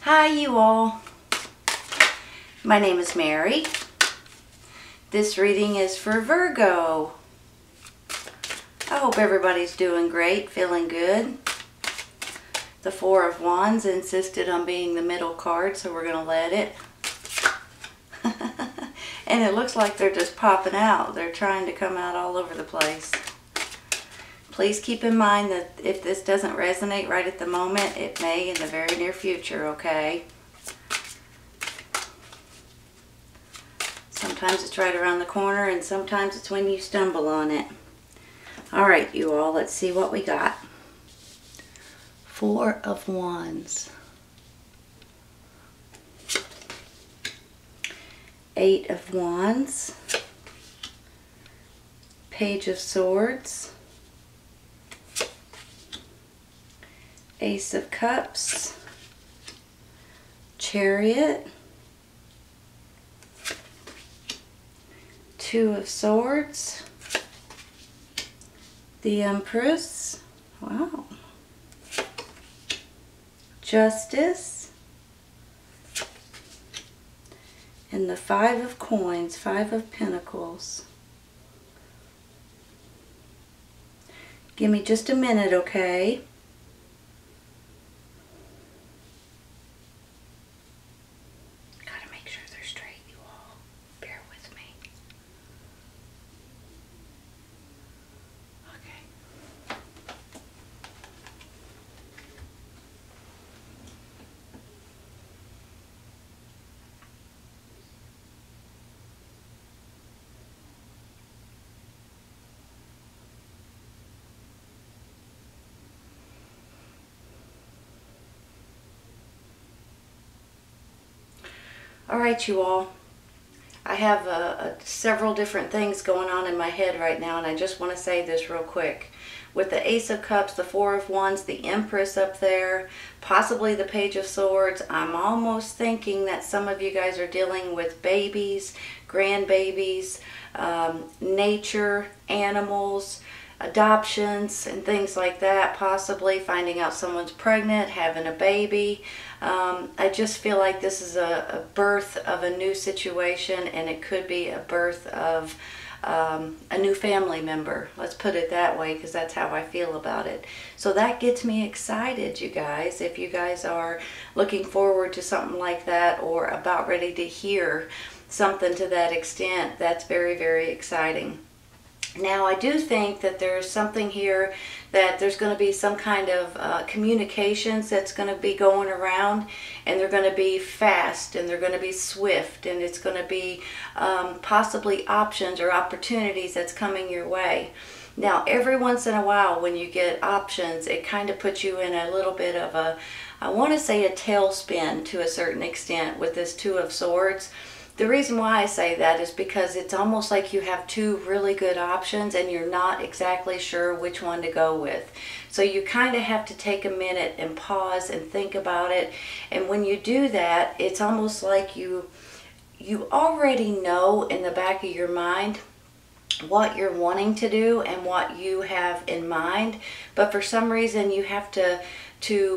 Hi you all, my name is Mary. This reading is for Virgo. I hope everybody's doing great, feeling good. The Four of Wands insisted on being the middle card, so we're going to let it. And it looks like they're just popping out. They're trying to come out all over the place. Please keep in mind that if this doesn't resonate right at the moment, it may in the very near future, okay? Sometimes it's right around the corner, and sometimes it's when you stumble on it. All right, you all, let's see what we got. Four of Wands. Eight of Wands. Page of Swords. Ace of Cups. Chariot. Two of Swords. The Empress. Wow. Justice. And the Five of Coins, Five of Pentacles. Give me just a minute, okay? Gotta make sure they're straight, you all. Bear with me. Okay. All right, you all. I have several different things going on in my head right now, and I just want to say this real quick. With the Ace of Cups, the Four of Wands, the Empress up there, possibly the Page of Swords, I'm almost thinking that some of you guys are dealing with babies, grandbabies, nature, animals, adoptions, and things like that. Possibly finding out someone's pregnant, having a baby. I just feel like this is a birth of a new situation, and it could be a birth of a new family member. Let's put it that way, because that's how I feel about it. So that gets me excited, you guys. If you guys are looking forward to something like that, or about ready to hear something to that extent, that's very, very exciting. Now, I do think that there's something here that there's going to be some kind of communications that's going to be going around, and they're going to be fast, and they're going to be swift, and it's going to be possibly options or opportunities that's coming your way. Now, every once in a while when you get options, it kind of puts you in a little bit of a, I want to say, a tailspin to a certain extent with this Two of Swords. The reason why I say that is because it's almost like you have two really good options and you're not exactly sure which one to go with. So you kind of have to take a minute and pause and think about it. And when you do that, it's almost like you already know in the back of your mind what you're wanting to do and what you have in mind. But for some reason you have to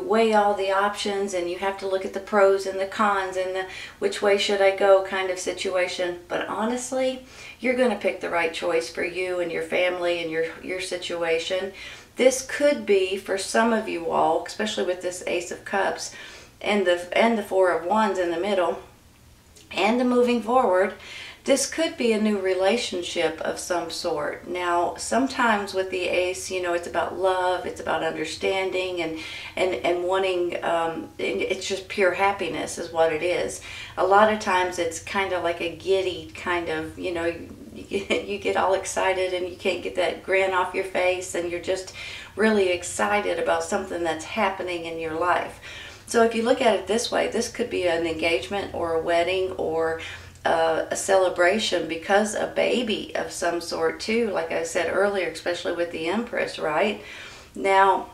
weigh all the options, and you have to look at the pros and the cons and the which way should I go kind of situation. But honestly, you're going to pick the right choice for you and your family and your situation. This could be for some of you all, especially with this Ace of Cups and the Four of Wands in the middle and the moving forward. This could be a new relationship of some sort. Now, sometimes with the Ace, you know, it's about love, it's about understanding and wanting, it's just pure happiness is what it is. A lot of times it's kind of like a giddy kind of, you know, you get all excited and you can't get that grin off your face, and you're just really excited about something that's happening in your life. So if you look at it this way, this could be an engagement or a wedding or a celebration because a baby of some sort too, like I said earlier, especially with the Empress, right? Now,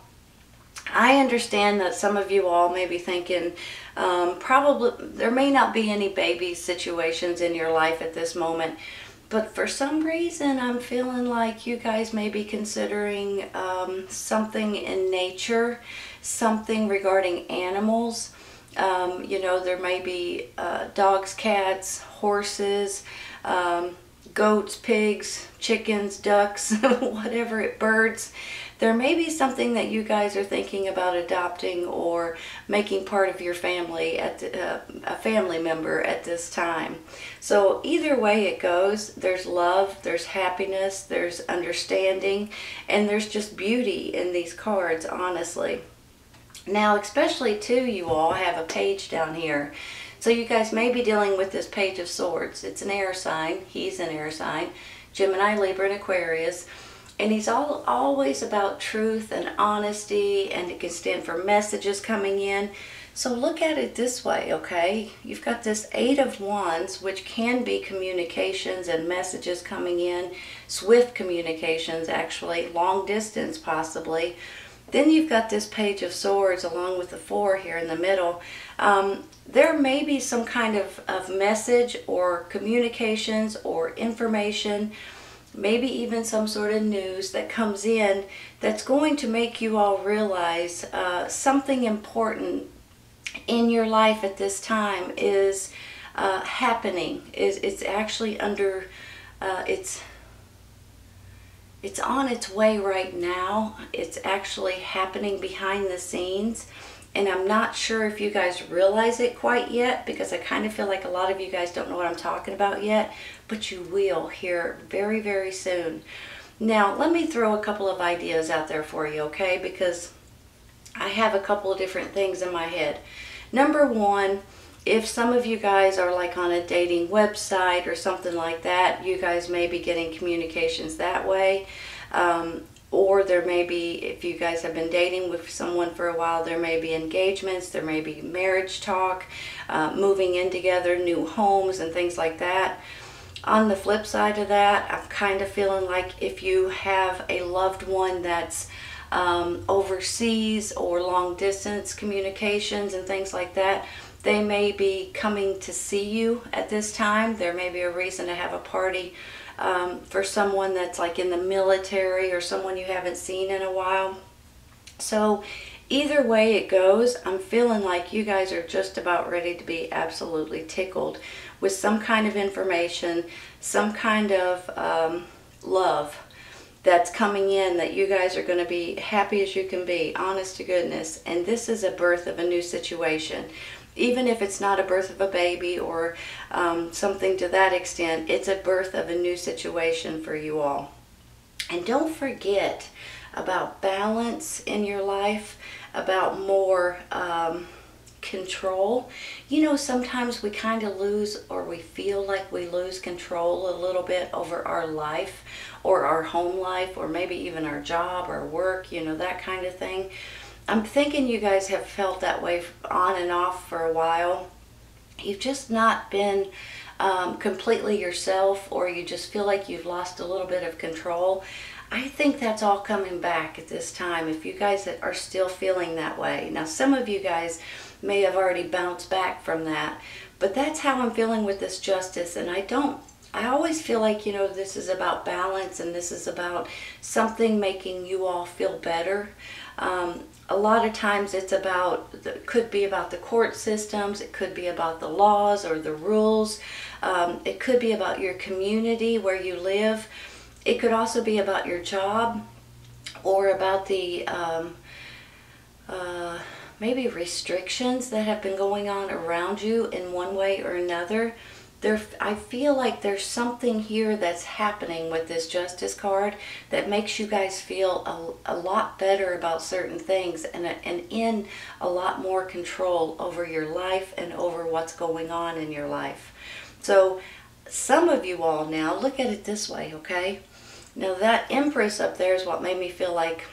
I understand that some of you all may be thinking probably there may not be any baby situations in your life at this moment, but for some reason I'm feeling like you guys may be considering something in nature, something regarding animals. You know, there may be dogs, cats, horses, goats, pigs, chickens, ducks, whatever, birds. There may be something that you guys are thinking about adopting or making part of your family, a family member at this time. So either way it goes, there's love, there's happiness, there's understanding, and there's just beauty in these cards, honestly. Now, especially too, you all have a page down here. So you guys may be dealing with this Page of Swords. It's an air sign. He's an air sign. Gemini, Libra, and Aquarius. And he's always about truth and honesty, and it can stand for messages coming in. So look at it this way, okay? You've got this Eight of Wands, which can be communications and messages coming in. Swift communications, actually. Long distance, possibly. Then you've got this Page of Swords along with the Four here in the middle. There may be some kind of message or communications or information, maybe even some sort of news that comes in that's going to make you all realize something important in your life at this time is happening. It's actually under, it's on its way right now. It's actually happening behind the scenes. And I'm not sure if you guys realize it quite yet, because I kind of feel like a lot of you guys don't know what I'm talking about yet, but you will here very, very soon. Now, let me throw a couple of ideas out there for you, okay? Because I have a couple of different things in my head. Number one, if some of you guys are like on a dating website or something like that, you guys may be getting communications that way. Or there may be, if you guys have been dating with someone for a while, there may be engagements, there may be marriage talk, moving in together, new homes and things like that. On the flip side of that, I'm kind of feeling like if you have a loved one that's overseas or long distance communications and things like that, they may be coming to see you at this time. There may be a reason to have a party for someone that's like in the military or someone you haven't seen in a while. So either way it goes, I'm feeling like you guys are just about ready to be absolutely tickled with some kind of information, some kind of love that's coming in that you guys are going to be happy as you can be, honest to goodness. And this is a birth of a new situation. Even if it's not a birth of a baby or something to that extent, it's a birth of a new situation for you all. And don't forget about balance in your life, about more control. You know, sometimes we kind of lose, or we feel like we lose control a little bit over our life or our home life, or maybe even our job or work, you know, that kind of thing. I'm thinking you guys have felt that way on and off for a while. You've just not been completely yourself, or you just feel like you've lost a little bit of control. I think that's all coming back at this time, if you guys are still feeling that way. Now, some of you guys may have already bounced back from that, but that's how I'm feeling with this Justice. And I always feel like, you know, this is about balance, and this is about something making you all feel better. A lot of times it's about, it could be about the court systems, it could be about the laws or the rules, it could be about your community where you live, it could also be about your job, or about the maybe restrictions that have been going on around you in one way or another. I feel like there's something here that's happening with this Justice card that makes you guys feel a lot better about certain things, and in a lot more control over your life and over what's going on in your life. So some of you all now, look at it this way, okay? Now that Empress up there is what made me feel like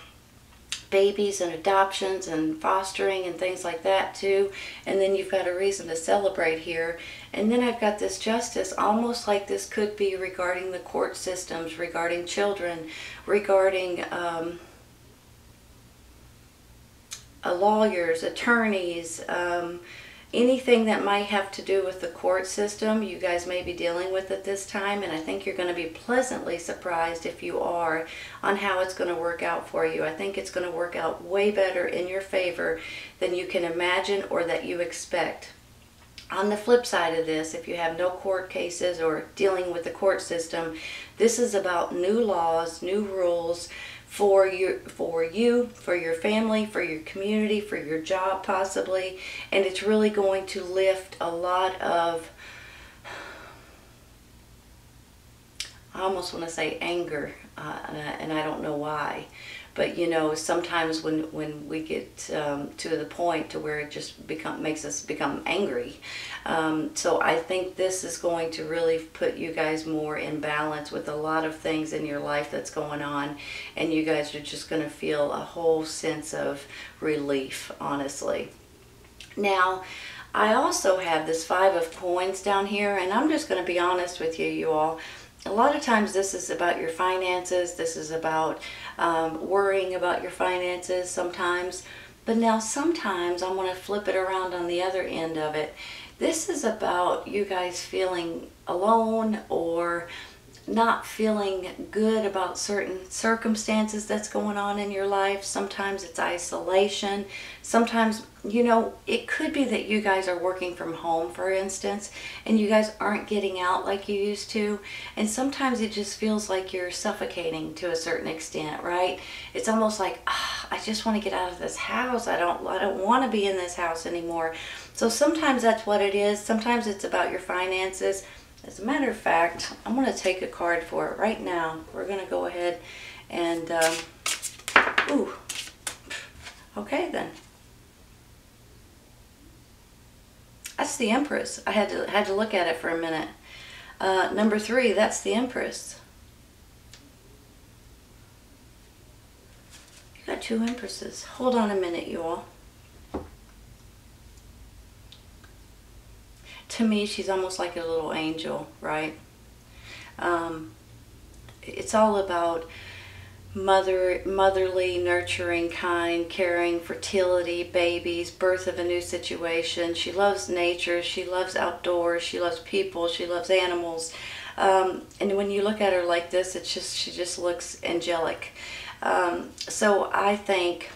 babies and adoptions and fostering and things like that too. And then you've got a reason to celebrate here. And then I've got this Justice, almost like this could be regarding the court systems, regarding children, regarding lawyers, attorneys, anything that might have to do with the court system, you guys may be dealing with at this time, and I think you're going to be pleasantly surprised if you are on how it's going to work out for you. I think it's going to work out way better in your favor than you can imagine or that you expect. On the flip side of this, if you have no court cases or dealing with the court system, this is about new laws, new rules for you, for your family, for your community, for your job possibly, and it's really going to lift a lot of, I almost want to say anger, and I don't know why. But you know, sometimes when we get to the point to where it just makes us become angry. So I think this is going to really put you guys more in balance with a lot of things in your life that's going on. And you guys are just going to feel a whole sense of relief, honestly. Now, I also have this 5 of coins down here, and I'm just going to be honest with you all. A lot of times this is about your finances. This is about worrying about your finances sometimes. But now sometimes I'm going to flip it around on the other end of it. This is about you guys feeling alone or not feeling good about certain circumstances that's going on in your life. Sometimes it's isolation. Sometimes, you know, it could be that you guys are working from home, for instance, and you guys aren't getting out like you used to. And sometimes it just feels like you're suffocating to a certain extent, right? It's almost like, I just want to get out of this house. I don't want to be in this house anymore. So sometimes that's what it is. Sometimes it's about your finances. As a matter of fact, I'm going to take a card for it right now. We're going to go ahead and, okay then. That's the Empress. I had to look at it for a minute. Number 3, that's the Empress. You got 2 Empresses. Hold on a minute, you all. To me, she's almost like a little angel, right? It's all about motherly, nurturing, kind, caring, fertility, babies, birth of a new situation. She loves nature. She loves outdoors. She loves people. She loves animals. And when you look at her like this, she just looks angelic. So I think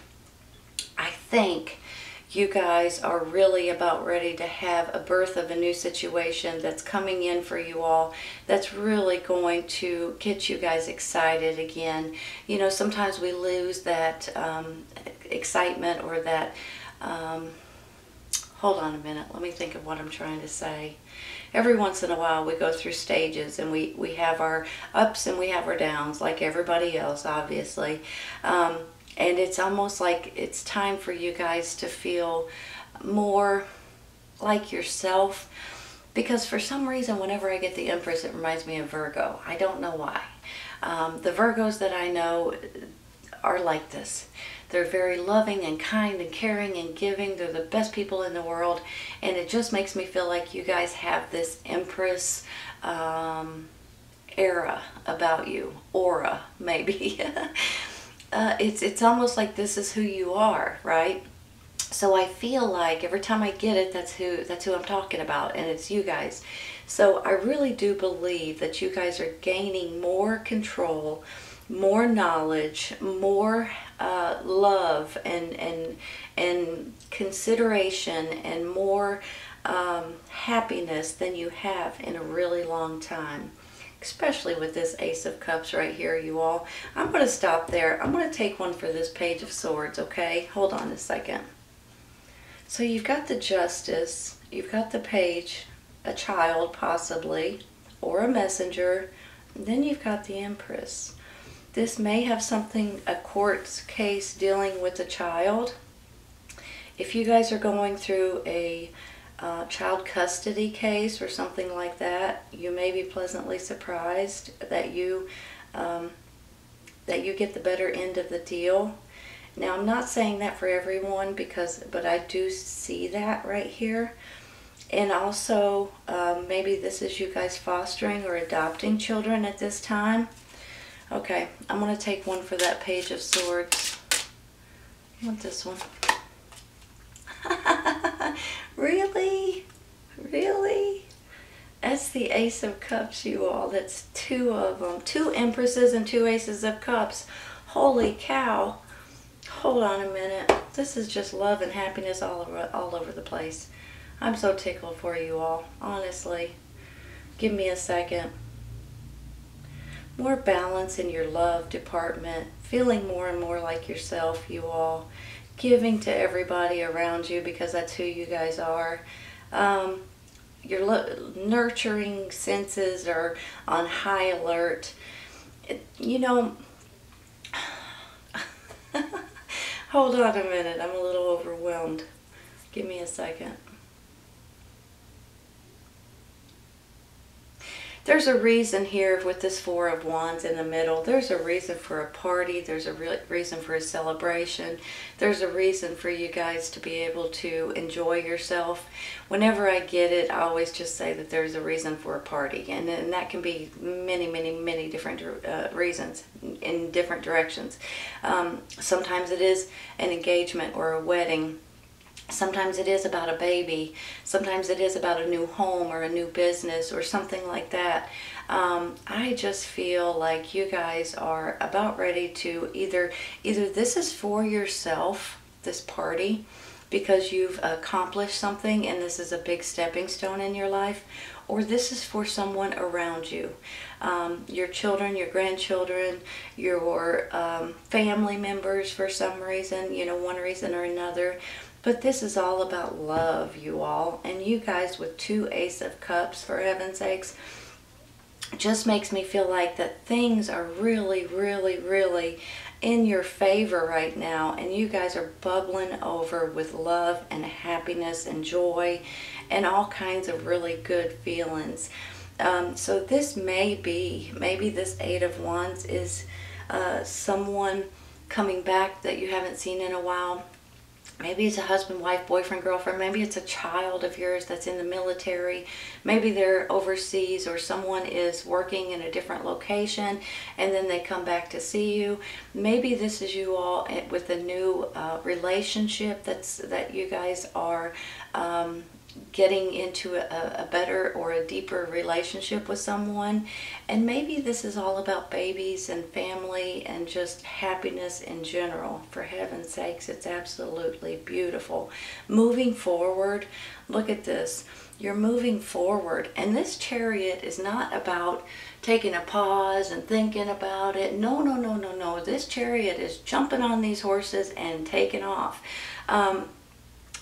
you guys are really about ready to have a birth of a new situation that's coming in for you all, that's really going to get you guys excited again. You know, sometimes we lose that excitement or that, hold on a minute, let me think of what I'm trying to say. Every once in a while we go through stages, and we have our ups and we have our downs like everybody else, obviously. And it's almost like it's time for you guys to feel more like yourself. Because for some reason, whenever I get the Empress, it reminds me of Virgo. I don't know why. The Virgos that I know are like this. They're very loving and kind and caring and giving. They're the best people in the world. And it just makes me feel like you guys have this Empress era about you. Aura, maybe. It's almost like this is who you are, right? So I feel like every time I get it, that's who I'm talking about, and it's you guys. So I really do believe that you guys are gaining more control, more knowledge, more love and consideration, and more happiness than you have in a really long time. Especially with this Ace of Cups right here, you all. I'm going to stop there. I'm going to take one for this Page of Swords, okay? Hold on a second. So you've got the Justice, you've got the Page, a child possibly, or a messenger, and then you've got the Empress. This may have something, a court case dealing with a child. If you guys are going through a child custody case or something like that, you may be pleasantly surprised that you get the better end of the deal. Now, I'm not saying that for everyone, but I do see that right here. And also, maybe this is you guys fostering or adopting children at this time. Okay, I'm going to take one for that Page of Swords. I want this one. Really? Really? That's the Ace of Cups, you all. That's two of them. Two Empresses and two Aces of Cups. Holy cow. Hold on a minute. This is just love and happiness all over the place. I'm so tickled for you all, honestly. Give me a second. More balance in your love department. Feeling more and more like yourself, you all. Giving to everybody around you because that's who you guys are. Your nurturing senses are on high alert. You know, hold on a minute. I'm a little overwhelmed. Give me a second. There's a reason here with this Four of Wands in the middle. There's a reason for a party. There's a reason for a celebration. There's a reason for you guys to be able to enjoy yourself. Whenever I get it, I always just say that there's a reason for a party. And that can be many, many, many different reasons in different directions. Sometimes it is an engagement or a wedding. Sometimes it is about a baby. Sometimes it is about a new home or a new business or something like that. I just feel like you guys are about ready to either this is for yourself, this party, because you've accomplished something and this is a big stepping stone in your life, or this is for someone around you. Your children, your grandchildren, your family members for some reason, you know, one reason or another. But this is all about love, you all. And you guys with two Ace of Cups, for heaven's sakes, just makes me feel like that things are really, really, really in your favor right now. And you guys are bubbling over with love and happiness and joy and all kinds of really good feelings. So this maybe this Eight of Wands is someone coming back that you haven't seen in a while. Maybe it's a husband, wife, boyfriend, girlfriend. Maybe it's a child of yours that's in the military. Maybe they're overseas or someone is working in a different location and then they come back to see you. Maybe this is you all with a new relationship that you guys are getting into a better or a deeper relationship with someone. And maybe this is all about babies and family and just happiness in general. For heaven's sakes, it's absolutely beautiful. Moving forward, look at this. You're moving forward. And this Chariot is not about taking a pause and thinking about it. No, no, no, no, no. This Chariot is jumping on these horses and taking off.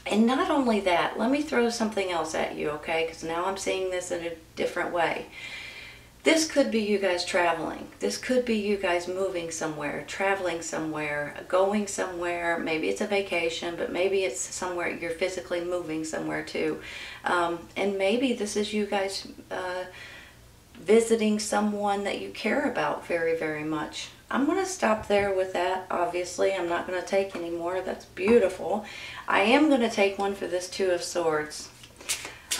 And not only that, let me throw something else at you, okay? Because now I'm seeing this in a different way. This could be you guys traveling. This could be you guys moving somewhere, traveling somewhere, going somewhere. Maybe it's a vacation, but maybe it's somewhere you're physically moving somewhere too. And maybe this is you guys visiting someone that you care about very, very much. I'm going to stop there with that, obviously. I'm not going to take any more. That's beautiful. I am going to take one for this Two of Swords.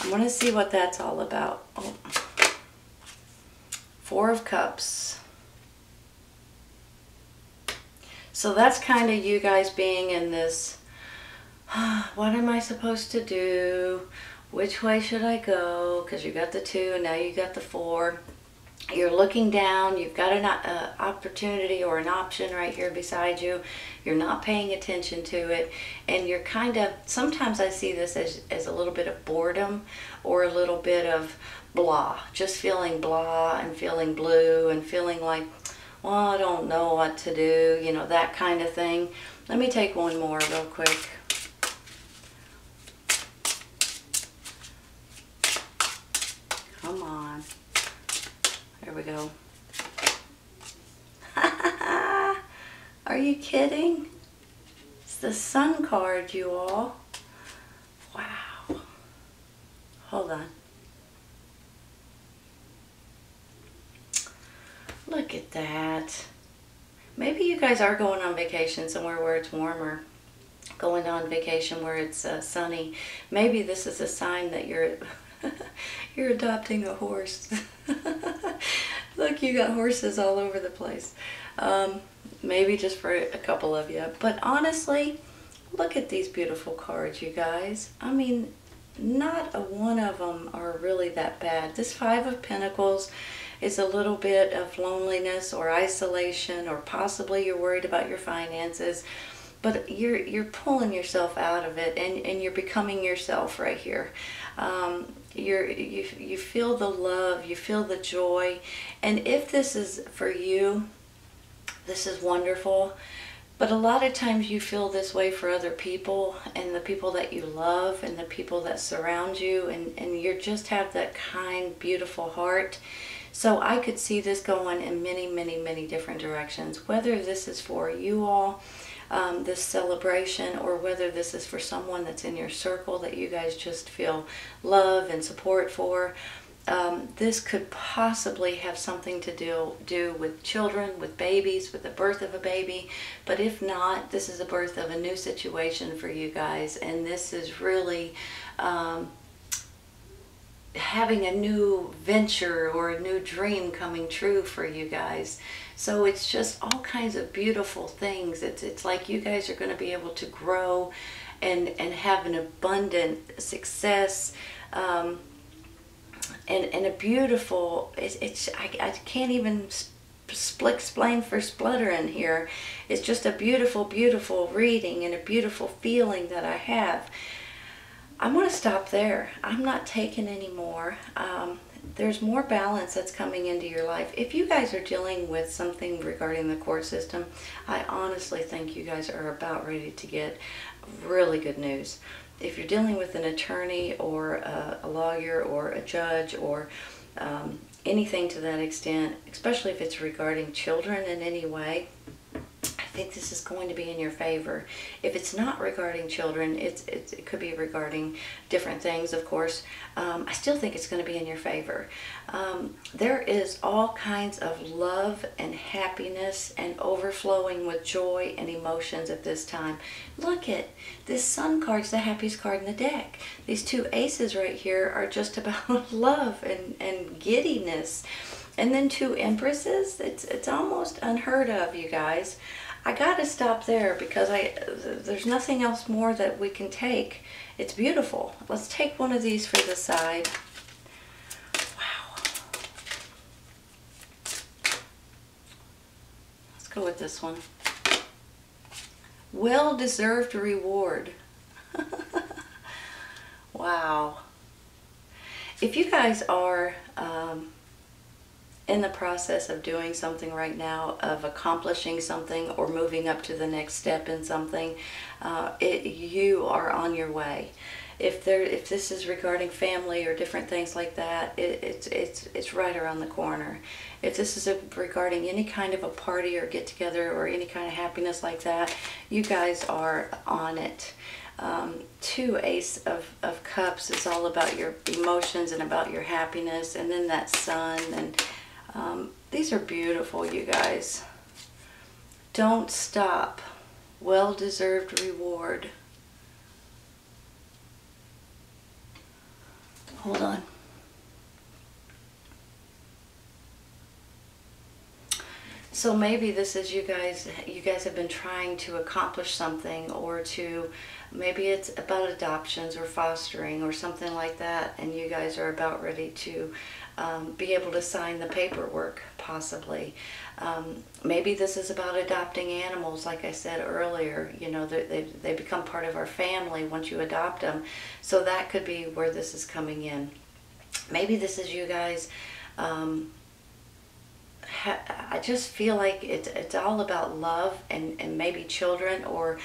I'm going to see what that's all about. Oh. Four of Cups. So that's kind of you guys being in this, what am I supposed to do? Which way should I go? Because you got the two and now you got the four. You're looking down, you've got an opportunity or an option right here beside you. You're not paying attention to it. And you're kind of, sometimes I see this as a little bit of boredom or a little bit of blah. Just feeling blah and feeling blue and feeling like, well, I don't know what to do. You know, that kind of thing. Let me take one more real quick. Come on. There we go. Are you kidding? It's the Sun card, you all. Wow. Hold on. Look at that. Maybe you guys are going on vacation somewhere where it's warmer. Going on vacation where it's sunny. Maybe this is a sign that you're you're adopting a horse. Look, you got horses all over the place. Maybe just for a couple of you. But honestly, look at these beautiful cards, you guys. I mean, not a one of them are really that bad. This Five of Pentacles is a little bit of loneliness or isolation, or possibly you're worried about your finances, but you're pulling yourself out of it, and you're becoming yourself right here. You feel the love, you feel the joy, and if this is for you, this is wonderful. But a lot of times you feel this way for other people, and the people that you love, and the people that surround you, and you just have that kind, beautiful heart. So I could see this going in many, many, many different directions, whether this is for you all, this celebration, or whether this is for someone that's in your circle that you guys just feel love and support for. This could possibly have something to do with children, with babies, with the birth of a baby. But if not, this is a birth of a new situation for you guys. And this is really having a new venture or a new dream coming true for you guys. So it's just all kinds of beautiful things. It's like you guys are going to be able to grow and have an abundant success. And a beautiful, I can't even explain for spluttering here. It's just a beautiful, beautiful reading and a beautiful feeling that I have. I'm going to stop there. I'm not taking any more. There's more balance that's coming into your life. If you guys are dealing with something regarding the court system, I honestly think you guys are about ready to get really good news. If you're dealing with an attorney or a lawyer or a judge or anything to that extent, especially if it's regarding children in any way, I think this is going to be in your favor. If it's not regarding children, it could be regarding different things, of course. I still think it's going to be in your favor. There is all kinds of love and happiness and overflowing with joy and emotions at this time. Look at this Sun card's the happiest card in the deck. These two aces right here are just about love and giddiness. And then two Empresses. It's almost unheard of, you guys. I gotta stop there because there's nothing else more that we can take. It's beautiful. Let's take one of these for the side. Wow. Let's go with this one. Well-deserved reward. Wow. If you guys are in the process of doing something right now, of accomplishing something or moving up to the next step in something, you are on your way. If this is regarding family or different things like that, it's right around the corner. If this is regarding any kind of a party or get together or any kind of happiness like that, you guys are on it. Two Ace of Cups is all about your emotions and about your happiness, and then that Sun, and these are beautiful, you guys. Don't stop. Well-deserved reward. Hold on. So maybe this is you guys have been trying to accomplish something, or maybe it's about adoptions or fostering or something like that, and you guys are about ready to be able to sign the paperwork, possibly. Maybe this is about adopting animals, like I said earlier. You know, they become part of our family once you adopt them. So that could be where this is coming in. Maybe this is you guys. I just feel like it's all about love and maybe children or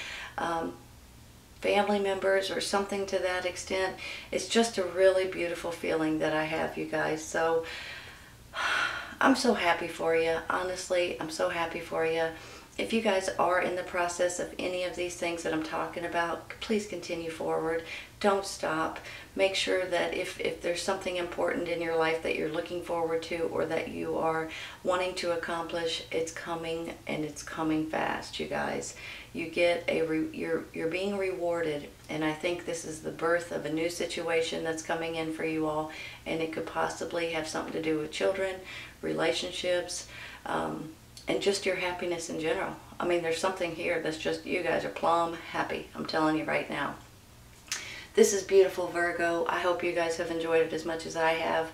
family members or something to that extent. It's just a really beautiful feeling that I have, you guys. So I'm so happy for you. Honestly, I'm so happy for you. If you guys are in the process of any of these things that I'm talking about, please continue forward. Don't stop. Make sure that if there's something important in your life that you're looking forward to or that you are wanting to accomplish, it's coming, and it's coming fast, you guys. You get you're being rewarded, and I think this is the birth of a new situation that's coming in for you all, and it could possibly have something to do with children, relationships, and just your happiness in general. I mean, there's something here that's just, you guys are plumb happy. I'm telling you right now. This is beautiful, Virgo. I hope you guys have enjoyed it as much as I have.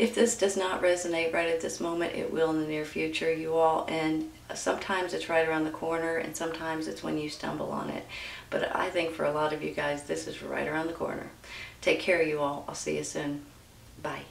If this does not resonate right at this moment, it will in the near future, you all. And sometimes it's right around the corner, and sometimes it's when you stumble on it. But I think for a lot of you guys, this is right around the corner. Take care, you all. I'll see you soon. Bye.